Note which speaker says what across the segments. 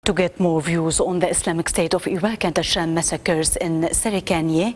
Speaker 1: To get more views on the Islamic State of Iraq and the Sham massacres in Serikanye,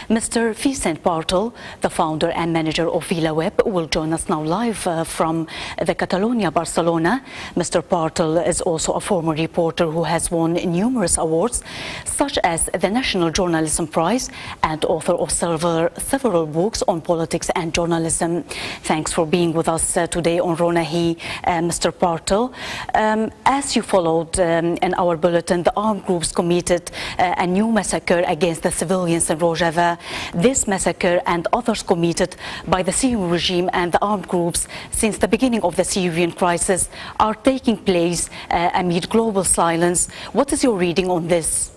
Speaker 1: Mr. Vicent Partal, the founder and manager of VilaWeb, will join us now live from the Catalonia, Barcelona. Mr. Partal is also a former reporter who has won numerous awards, such as the National Journalism Prize, and author of several books on politics and journalism. Thanks for being with us today on Ronahi, Mr. Partal. As you followed in our bulletin, the armed groups committed a new massacre against the civilians in Rojava. This massacre and others committed by the Syrian regime and the armed groups since the beginning of the Syrian crisis are taking place amid global silence. What is your reading on this?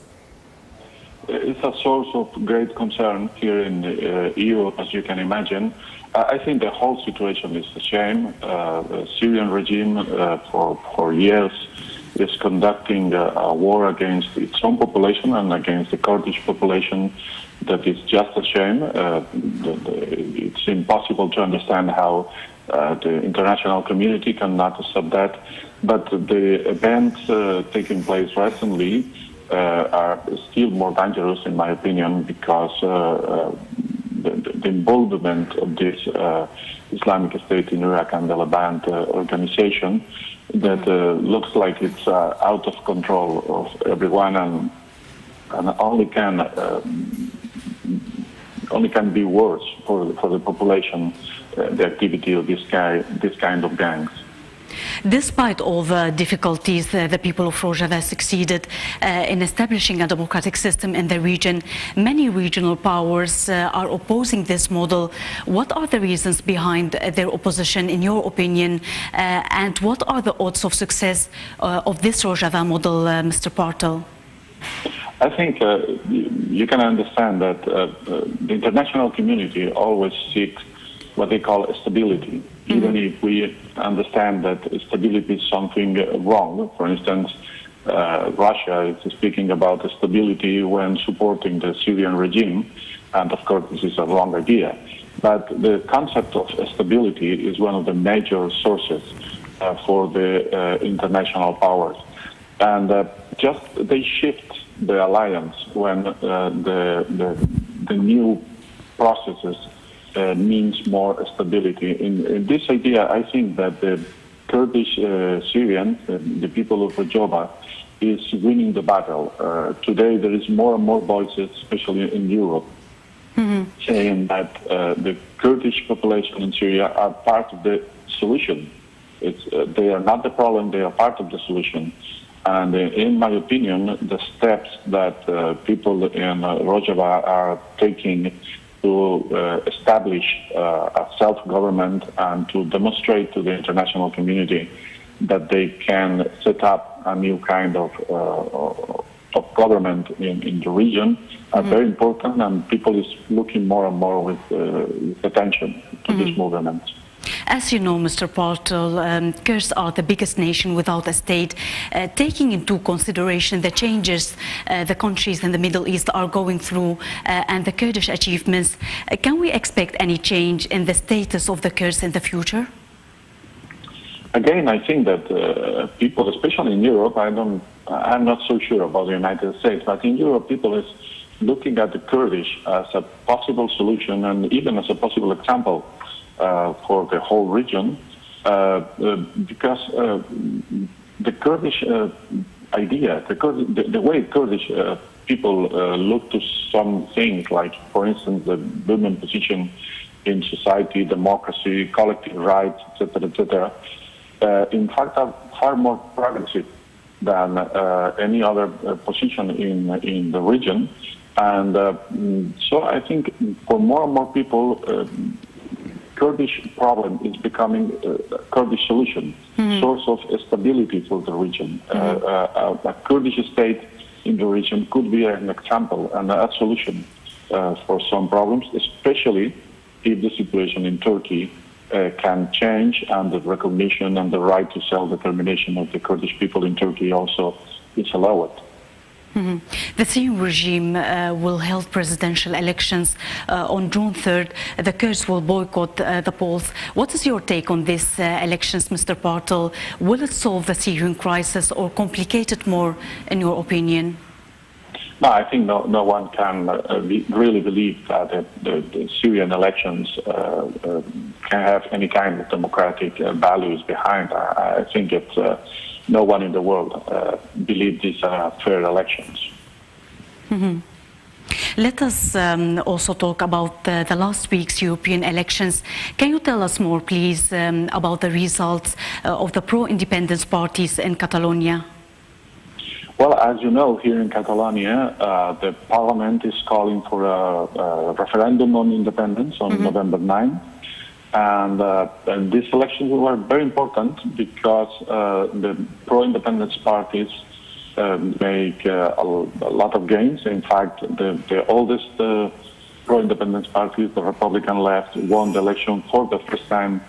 Speaker 2: It's a source of great concern here in Europe, as you can imagine. I think the whole situation is a shame. The Syrian regime for years is conducting a war against its own population and against the Kurdish population. That is just a shame. It's impossible to understand how the international community cannot accept that. But the events taking place recently are still more dangerous, in my opinion, because the involvement of this Islamic State in Iraq and the Levant organization that looks like it's out of control of everyone and only can be worse for the population, the activity of this kind of gangs.
Speaker 1: Despite all the difficulties, the people of Rojava succeeded in establishing a democratic system in the region. Many regional powers are opposing this model. What are the reasons behind their opposition, in your opinion, and what are the odds of success of this Rojava model, Mr. Partal?
Speaker 2: I think you can understand that the international community always seeks what they call stability. Even if we understand that stability is something wrong. For instance, Russia is speaking about stability when supporting the Syrian regime, and of course this is a wrong idea. But the concept of stability is one of the major sources for the international powers. And just they shift the alliance when the new processes means more stability. In this idea, I think that the Kurdish Syrians, the people of Rojava, is winning the battle. Today, there is more and more voices, especially in Europe, saying that the Kurdish population in Syria are part of the solution. They are not the problem, they are part of the solution. And in my opinion, the steps that people in Rojava are taking to establish a self-government and to demonstrate to the international community that they can set up a new kind of government in the region are very important, and people is looking more and more with attention to this movement.
Speaker 1: As you know, Mr. Partal, Kurds are the biggest nation without a state. Taking into consideration the changes the countries in the Middle East are going through and the Kurdish achievements, can we expect any change in the status of the Kurds in the future?
Speaker 2: Again, I think that people, especially in Europe, I'm not so sure about the United States, but in Europe, people is looking at the Kurdish as a possible solution and even as a possible example for the whole region, because the Kurdish idea, the way Kurdish people look to some things, like, for instance, the women position in society, democracy, collective rights, etc., in fact, are far more progressive than any other position in the region. And so I think for more and more people, Kurdish problem is becoming a Kurdish solution, source of stability for the region. A Kurdish state in the region could be an example and a solution for some problems, especially if the situation in Turkey can change and the recognition and the right to self-determination of the Kurdish people in Turkey also is allowed.
Speaker 1: The Syrian regime will hold presidential elections on June 3rd. The Kurds will boycott the polls. What is your take on these elections, Mr. Partal? Will it solve the Syrian crisis or complicate it more, in your opinion?
Speaker 2: No, I think no one can really believe that the Syrian elections can have any kind of democratic values behind. I think it's no one in the world believes these are fair elections.
Speaker 1: Let us also talk about the last week's European elections. Can you tell us more, please, about the results of the pro-independence parties in Catalonia?
Speaker 2: Well, as you know, here in Catalonia, the parliament is calling for a referendum on independence on November 9. And these elections were very important because the pro-independence parties make a lot of gains. In fact, the oldest pro-independence party, the Republican left, won the election for the first time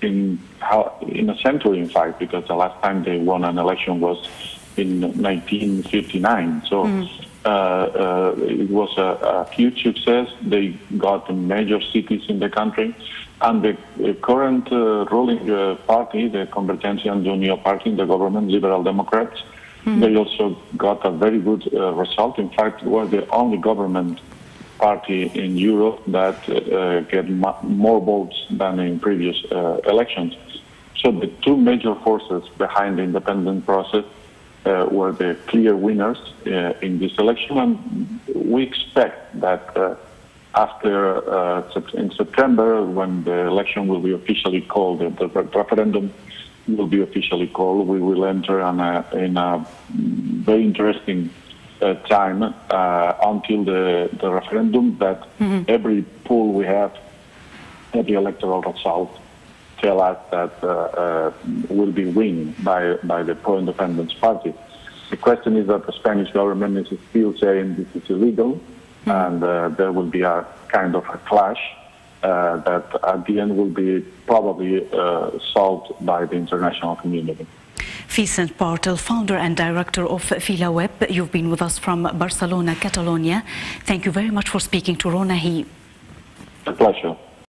Speaker 2: in a century, in fact, because the last time they won an election was in 1959. So it was a huge success. They got the major cities in the country. And the current ruling party, the Convergencia and Unió party in the government, Liberal Democrats, they also got a very good result. In fact, were the only government party in Europe that get more votes than in previous elections. So the two major forces behind the independent process were the clear winners in this election, and we expect that in September, when the election will be officially called, the referendum will be officially called, we will enter in a very interesting time until the referendum, that every poll we have, every electoral result, tell us that will be won by the pro-independence party. The question is that the Spanish government is still saying this is illegal, and there will be a kind of a clash that at the end will be probably solved by the international community.
Speaker 1: Vicent Partal, founder and director of VilaWeb, you've been with us from Barcelona, Catalonia. Thank you very much for speaking to Ronahi.
Speaker 2: A pleasure.